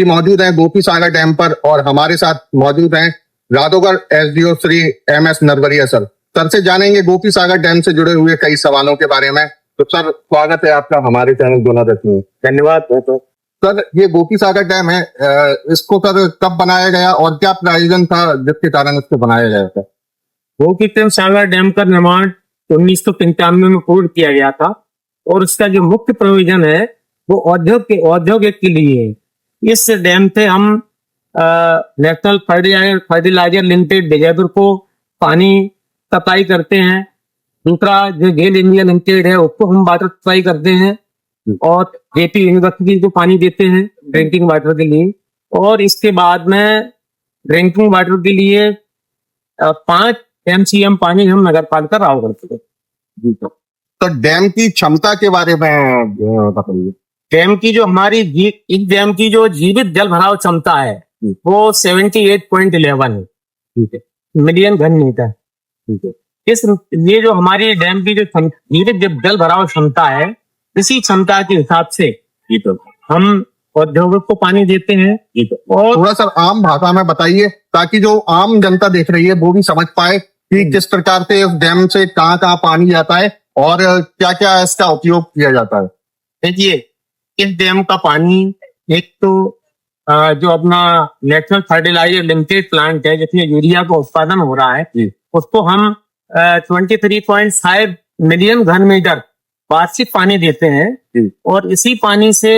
मौजूद हैं गोपी सागर डैम पर और हमारे साथ मौजूद हैं राधोगढ़ एसडीओ श्री एमएस नरवरिया सर। सर से जानेंगे गोपी सागर डैम से जुड़े हुए कई सवालों के बारे में। तो सर स्वागत है आपका हमारे चैनल गुनादत में। धन्यवाद। सर ये गोपी सागर डैम है, इसको सर कब बनाया गया और क्या प्रयोजन था जिसके कारण इसको बनाया गया था? गोपी सागर डैम का निर्माण 1995 में पूर्ण किया गया था और उसका जो मुख्य प्रयोजन है वो औद्योगिक के लिए है। इस डैम से हम नेशनल फर्टिलाइजर लिमिटेड विजयपुर को पानी सप्लाई करते हैं। दूसरा जो गेल इंडिया लिमिटेड है उसको हम वाटर सप्लाई करते हैं और जेपी यूनिवर्सिटी को पानी देते हैं ड्रिंकिंग वाटर के लिए। और इसके बाद में ड्रिंकिंग वाटर के लिए 5 MCM पानी हम नगर पालिका राव करते हैं। तो डैम की क्षमता के बारे में बताइए। डैम की जो हमारी इस डैम की जो जीवित जल भराव क्षमता है वो 78.11 है, ठीक है, मिलियन घन मीटर। ठीक है, ये जो हमारी डैम की जो जीवित जल भराव क्षमता है इसी क्षमता के हिसाब से हम औद्योगिक को पानी देते हैं। और थोड़ा सा आम भाषा में बताइए ताकि जो आम जनता देख रही है वो भी समझ पाए कि किस प्रकार से इस डैम से कहाँ कहाँ पानी जाता है और क्या क्या इसका उपयोग किया जाता है। देखिए, इस डैम का पानी एक तो जो अपना नेशनल फर्टिलाइजर लिमिटेड प्लांट है जिसमें यूरिया का उत्पादन हो रहा है उसको हम 23.5 मिलियन घन मीटर वार्षिक पानी देते हैं और इसी पानी से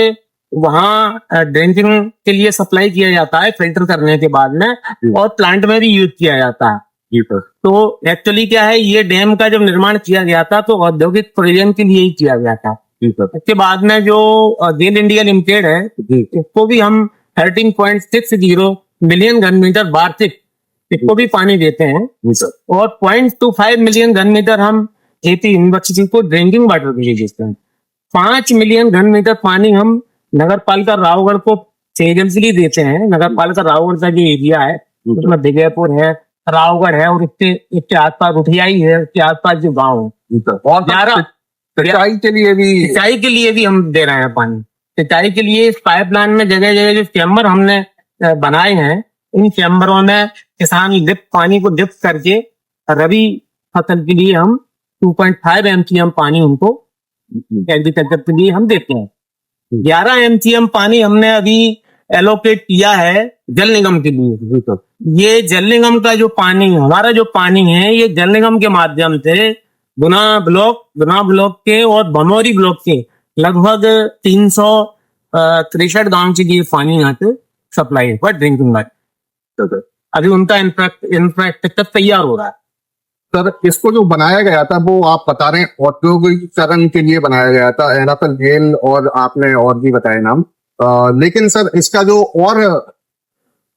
वहाँ ड्रिंकिंग के लिए सप्लाई किया जाता है फिल्टर करने के बाद में और प्लांट में भी यूज किया जाता है। तो एक्चुअली क्या है, ये डैम का जब निर्माण किया गया था तो औद्योगिक प्रयोजन के लिए ही किया गया था। इसके बाद में जो गेल इंडिया लिमिटेड है इसको भी हम 13.60 मिलियन घन मीटर वार्षिक इसको भी पानी देते हैं और 0.25 मिलियन घन मीटर हम जेपी यूनिवर्सिटी को ड्रिंकिंग वाटर के लिए देते हैं। 5 मिलियन घन मीटर पानी हम नगर पालिका रावगढ़ को पेयजल के लिए देते हैं। नगर पालिका रावगढ़ का जो एरिया है उसमें विजयपुर है, रावगढ़ है और इसके आसपास रुठियाई है, इसके आसपास जो गाँव है और 11 सिंचाई के लिए भी हम दे रहे हैं पानी। सिंचाई के लिए इस पाइपलाइन में जगह जगह जो चैम्बर हमने बनाए हैं इन चैम्बरों में किसान पानी को डिप करके रबी फसल के लिए हम 2.5 MCM पानी उनको एग्रीकल्चर के लिए हम देते हैं। 11 MCM पानी हमने अभी एलोकेट किया है जल निगम के लिए। ये जल निगम का जो पानी हमारा जो पानी है ये जल निगम के माध्यम से गुना ब्लॉक के और भमोरी ब्लॉक के लगभग 363 गांव के लिए पानी यहाँ से सप्लाई है फॉर ड्रिंकिंग वाटर। अभी उनका इंफ्रास्ट्रक्चर तैयार हो रहा है। सर इसको जो बनाया गया था वो आप बता रहे हैं औद्योगिकरण के लिए बनाया गया था, एनाफल गेल और आपने और भी बताए नाम। लेकिन सर इसका जो और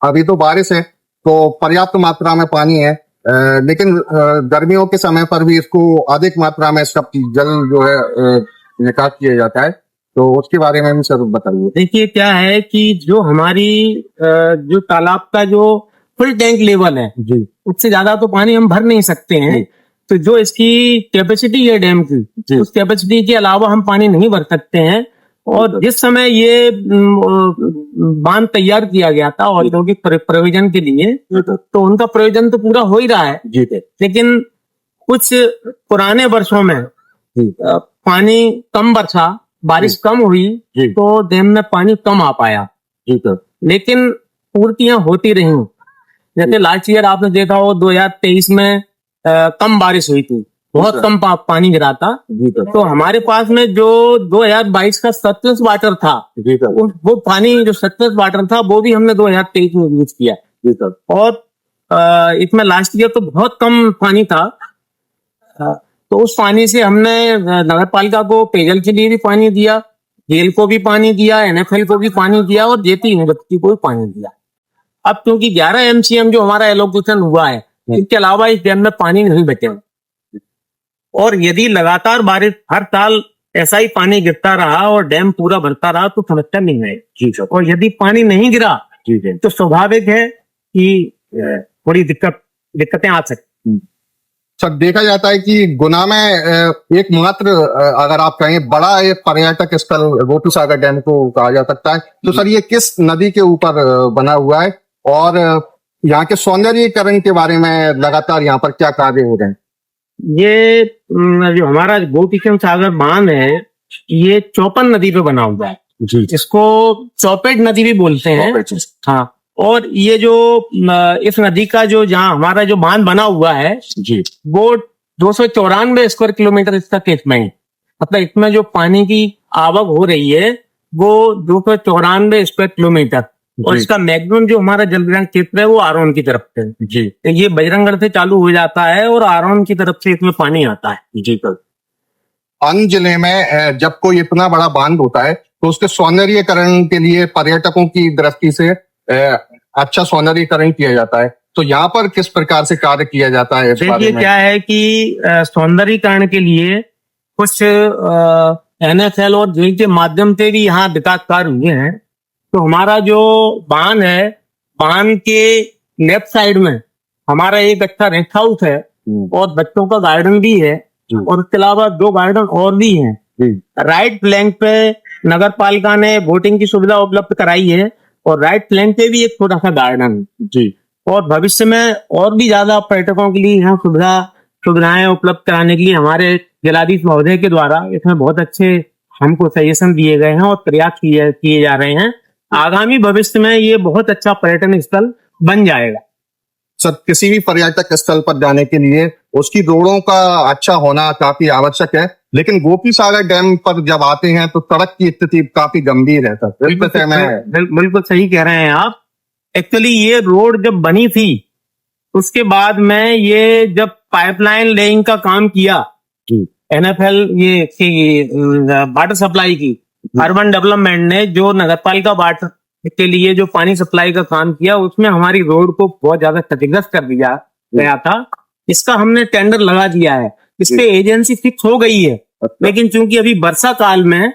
अभी तो बारिश है तो पर्याप्त मात्रा में पानी है, लेकिन गर्मियों के समय पर भी इसको अधिक मात्रा में इसका जल जो है निकास किया जाता है, तो उसके बारे में भी सर बताइए। देखिए क्या है कि जो हमारी जो तालाब का जो फुल टैंक लेवल है जी उससे ज्यादा तो पानी हम भर नहीं सकते हैं। तो जो इसकी कैपेसिटी है डैम की उस कैपेसिटी के अलावा हम पानी नहीं भर सकते हैं। और जिस समय ये बांध तैयार किया गया था औद्योगिक प्रयोजन के लिए तो उनका प्रयोजन तो पूरा हो ही रहा है जी, लेकिन कुछ पुराने वर्षों में पानी कम बरसा, बारिश कम हुई तो डैम में पानी कम आ पाया लेकिन पूर्तियां होती रही। जैसे लास्ट ईयर आपने देखा हो 2023 में कम बारिश हुई थी, बहुत कम पानी गिरा था। तो हमारे पास में जो 2022 का सरप्लस वाटर था वो पानी जो सरप्लस वाटर था वो भी हमने 2023 में यूज किया और इसमें लास्ट ईयर तो बहुत कम पानी था। तो उस पानी से हमने नगर पालिका को पेयजल के लिए भी पानी दिया, गेल को भी पानी दिया, NFL को भी पानी दिया और जेपी यूनिवर्सिटी को भी पानी दिया। अब क्योंकि 11 MCM जो हमारा एलोकेशन हुआ है इसके अलावा इस डैम में पानी नहीं बचेगा और यदि लगातार बारिश हर साल ऐसा ही पानी गिरता रहा और डैम पूरा भरता रहा तो समस्या नहीं आएगी। और यदि पानी नहीं गिरा तो स्वाभाविक है कि थोड़ी दिक्कतें आ सकती। सर देखा जाता है कि गुना में एकमात्र अगर आप कहें बड़ा एक पर्यटक स्थल गोपी सागर डैम को कहा जा सकता है, तो सर ये किस नदी के ऊपर बना हुआ है और यहाँ के सौंदर्यीकरण के बारे में लगातार यहाँ पर क्या कार्य हो रहे हैं? ये जो हमारा गोपी सागर बांध है, ये चौपन नदी पे बना हुआ है। जी इसको चौपेट नदी भी बोलते हैं। हाँ, और ये जो इस नदी का जो जहाँ हमारा जो बांध बना हुआ है जी वो 294 स्क्वायर किलोमीटर इसका कैचमेंट है। मतलब इसमें जो पानी की आवक हो रही है वो 294 स्क्वायर किलोमीटर, और इसका मैक्सिमम जो हमारा जल ग्रहण क्षेत्र है वो आरोन की तरफ से जी तो ये बजरंगगढ़ से चालू हो जाता है और आरोन की तरफ से इसमें पानी आता है। जी सर, अन्य जिले में जब कोई इतना बड़ा बांध होता है तो उसके सौंदर्यीकरण के लिए पर्यटकों की दृष्टि से अच्छा सौंदर्यीकरण किया जाता है, तो यहाँ पर किस प्रकार से कार्य किया जाता है? देखिए क्या है कि सौंदर्यीकरण के लिए कुछ NFL और जेई के माध्यम से भी यहाँ विकास कार्य हुए हैं। तो हमारा जो बांध है, बांध के लेफ्ट साइड में हमारा एक अच्छा रेस्ट हाउस है और बच्चों का गार्डन भी है, और उसके अलावा 2 गार्डन और भी हैं। राइट फ्लैंक पे नगर पालिका ने बोटिंग की सुविधा उपलब्ध कराई है और राइट फ्लैंक पे भी एक छोटा सा गार्डन जी, और भविष्य में और भी ज्यादा पर्यटकों के लिए यहाँ सुविधाएं उपलब्ध कराने के लिए हमारे जिलाधीश महोदय के द्वारा इसमें बहुत अच्छे हमको सजेशन दिए गए हैं और प्रयास किए जा रहे हैं। आगामी भविष्य में ये बहुत अच्छा पर्यटन स्थल बन जाएगा। सर किसी भी पर्यटक स्थल पर जाने के लिए उसकी रोडों का अच्छा होना काफी आवश्यक है, लेकिन गोपी सागर डैम पर जब आते हैं तो सड़क की स्थिति काफी गंभीर है सर। बिल्कुल सही कह रहे हैं आप। एक्चुअली ये रोड जब बनी थी उसके बाद में ये जब पाइपलाइन लेइंग का काम किया NFL ये वाटर सप्लाई की अर्बन डेवलपमेंट ने जो नगरपालिका वाटर के लिए जो पानी सप्लाई का काम किया उसमें हमारी रोड को बहुत ज्यादा क्षतिग्रस्त कर दिया गया था। इसका हमने टेंडर लगा दिया है, इस पे एजेंसी फिक्स हो गई है, लेकिन चूंकि अभी वर्षा काल में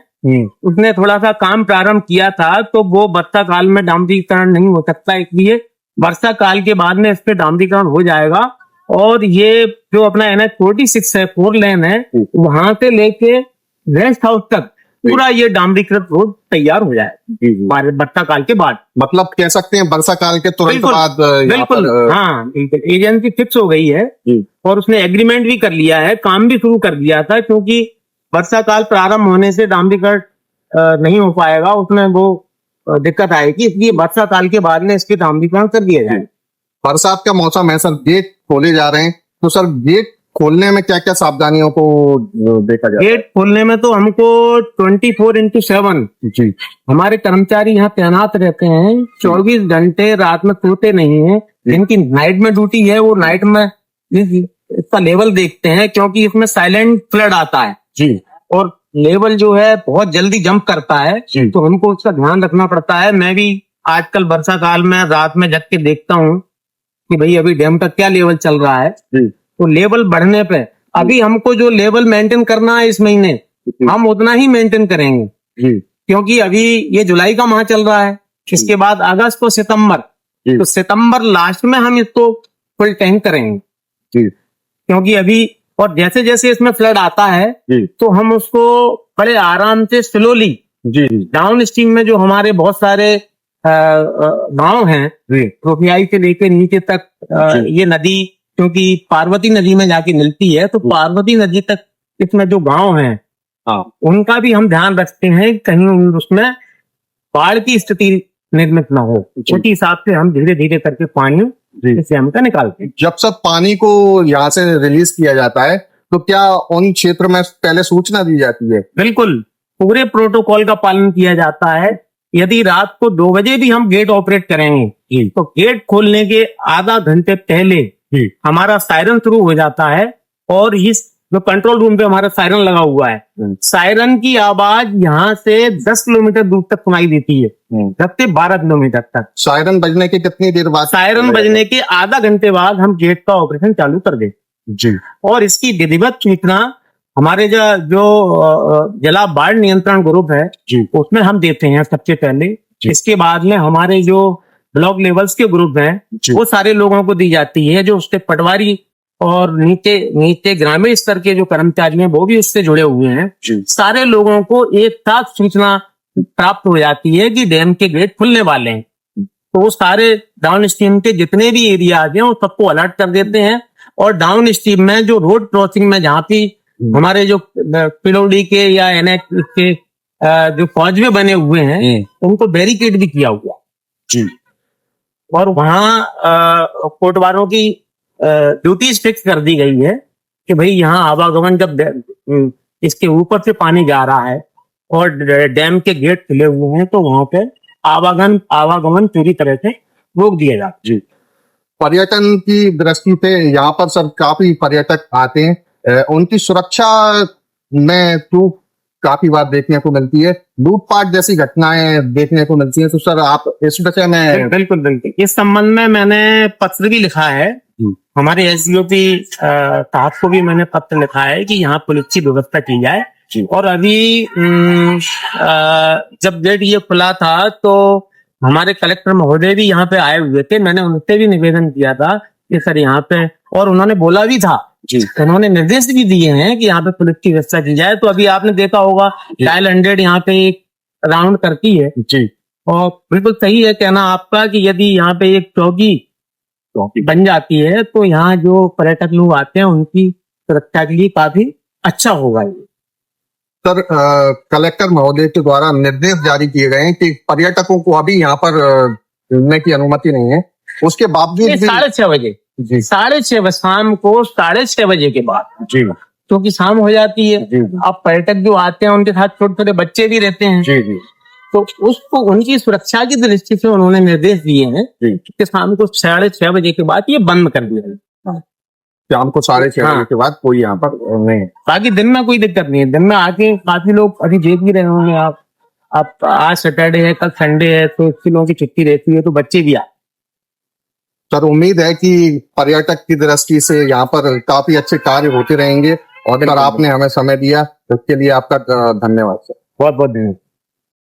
उसने थोड़ा सा काम प्रारंभ किया था तो वो वर्षा काल में डामरीकरण नहीं हो सकता, इसलिए वर्षा काल के बाद में इस पे डामरीकरण हो जाएगा। और ये जो अपना NH46 है 4 लेन है, वहां से लेके रेस्ट हाउस तक पूरा ये डामरीकृत रोड तैयार हो जाए वर्षा काल के बाद। मतलब कह सकते हैं वर्षा काल के तुरंत बाद। बिल्कुल हाँ, एजेंसी फिक्स हो गई है और उसने एग्रीमेंट भी कर लिया है, काम भी शुरू कर दिया था, क्योंकि वर्षा काल प्रारंभ होने से डामरीकरण नहीं हो पाएगा, उसमें वो दिक्कत आएगी, इसलिए वर्षा काल के बाद में इसके डामरीकरण कर दिया जाए। बरसात का मौसम है सर, गेट खोले जा रहे हैं, तो सर गेट खोलने में क्या क्या सावधानियों को देखा जाए? गेट खोलने में तो हमको 24/7 जी हमारे कर्मचारी यहाँ तैनात रहते हैं, 24 घंटे, रात में सोते नहीं है। जिनकी नाइट में ड्यूटी है वो नाइट में इसका लेवल देखते हैं, क्योंकि इसमें साइलेंट फ्लड आता है जी, और लेवल जो है बहुत जल्दी जंप करता है, तो हमको उसका ध्यान रखना पड़ता है। मैं भी आजकल वर्षा काल में रात में जग के देखता हूँ कि भाई अभी डैम का क्या लेवल चल रहा है। तो लेवल बढ़ने पे अभी हमको जो लेवल मेंटेन करना है इस महीने, हम उतना ही मेंटेन करेंगे, क्योंकि अभी ये जुलाई का माह चल रहा है, इसके बाद अगस्त और सितंबर, तो सितंबर लास्ट में हम इसको फुल टैंक करेंगे, क्योंकि अभी और जैसे जैसे इसमें फ्लड आता है तो हम उसको बड़े आराम से स्लोली डाउन स्ट्रीम में जो हमारे बहुत सारे गांव हैं रोपियाई से लेकर नीचे तक, ये नदी क्योंकि पार्वती नदी में जाके मिलती है, तो पार्वती नदी तक इसमें जो गांव हैं उनका भी हम ध्यान रखते हैं, कहीं उसमें बाढ़ की स्थिति निर्मित ना हो। उसी हिसाब से हम धीरे धीरे करके पानी इस डैम का निकालते हैं। जब सब पानी को यहाँ से रिलीज किया जाता है तो क्या उन क्षेत्र में पहले सूचना दी जाती है? बिल्कुल, पूरे प्रोटोकॉल का पालन किया जाता है। यदि रात को 2 बजे भी हम गेट ऑपरेट करेंगे तो गेट खोलने के आधा घंटे पहले हमारा सायरन शुरू हो जाता है, और इस जो कंट्रोल रूम पे हमारा सायरन लगा हुआ है, सायरन की आवाज यहाँ से 10 किलोमीटर दूर तक सुनाई देती है, 10 से 12 किलोमीटर तक। सायरन बजने के कितनी देर बाद? सायरन बजने के आधा घंटे बाद हम गेट का ऑपरेशन चालू कर देते जी। और इसकी विधिवत सूचना हमारे जो जिला बाढ़ नियंत्रण ग्रुप है उसमें हम देते हैं सबसे पहले। इसके बाद में हमारे जो ब्लॉक लेवल्स के ग्रुप हैं वो सारे लोगों को दी जाती है, जो उसके पटवारी और नीचे नीचे ग्रामीण स्तर के जो कर्मचारी हैं वो भी उससे जुड़े हुए हैं। सारे लोगों को एक साथ सूचना प्राप्त हो जाती है कि डैम के गेट खुलने वाले हैं, तो वो सारे डाउन स्ट्रीम के जितने भी एरियाज हैं वो सबको अलर्ट कर देते हैं। और डाउन स्ट्रीम में जो रोड क्रॉसिंग में जहाँ पे हमारे जो पिलोडी के या एनएच के जो फौजवे बने हुए हैं उनको बैरिकेड भी किया हुआ जी। और वहाँ कोटवारों की ड्यूटीज फिक्स कर दी गई है कि भाई यहाँ आवागमन जब इसके ऊपर से पानी जा रहा है और डैम के गेट खुले हुए हैं तो वहां पे आवागमन पूरी तरह से रोक दिया जाता है। जी। पर्यटन की दृष्टि से यहाँ पर सर काफी पर्यटक आते हैं, उनकी सुरक्षा में तो काफी बार देखने को मिलती है, लूटपाट जैसी घटनाएं देखने को मिलती हैं, तो सर आप इस विषय में। बिल्कुल बिल्कुल, इस संबंध में मैंने पत्र भी लिखा है, हमारे एसडीओपी साहब को भी मैंने पत्र लिखा है कि यहाँ पुलिस की व्यवस्था की जाए। और अभी जब गेट ये खुला था तो हमारे कलेक्टर महोदय भी यहाँ पे आए हुए थे, मैंने उनसे भी निवेदन किया था कि सर यहाँ पे, और उन्होंने बोला भी था जी, उन्होंने निर्देश भी दिए हैं कि यहाँ पे पुलिस की व्यवस्था की जाए। तो अभी आपने देखा होगा डायल 100 यहाँ पे एक राउंड करती है जी, और बिल्कुल सही है कहना आपका कि यदि यहाँ पे एक चौकी बन जाती है तो यहाँ जो पर्यटक लोग आते हैं उनकी सुरक्षा के लिए काफी अच्छा होगा। सर कलेक्टर महोदय के द्वारा निर्देश जारी किए गए हैं कि पर्यटकों को अभी यहाँ पर घूमने की अनुमति नहीं है, उसके बावजूद 6:30 बजे जी, 6:30 शाम को 6:30 बजे के बाद जी, क्योंकि शाम हो जाती है। अब पर्यटक जो आते हैं उनके साथ छोटे छोटे बच्चे भी रहते हैं जी जी, तो उसको उनकी सुरक्षा की दृष्टि से उन्होंने निर्देश दिए हैं कि शाम को 6:30 बजे के बाद ये बंद कर दिया है। शाम को 6:30 बजे के बाद कोई यहाँ पर नहीं, बाकी दिन में कोई दिक्कत नहीं है। दिन में आके काफी लोग अभी देख भी रहे होंगे आप आज सैटरडे है, कल संडे है, तो इसके लोगों की छुट्टी रहती है तो बच्चे भी आए। सर उम्मीद है कि पर्यटक की दृष्टि से यहाँ पर काफी अच्छे कार्य होते रहेंगे, और सर आपने हमें समय दिया उसके लिए आपका धन्यवाद सर। बहुत बहुत धन्यवाद।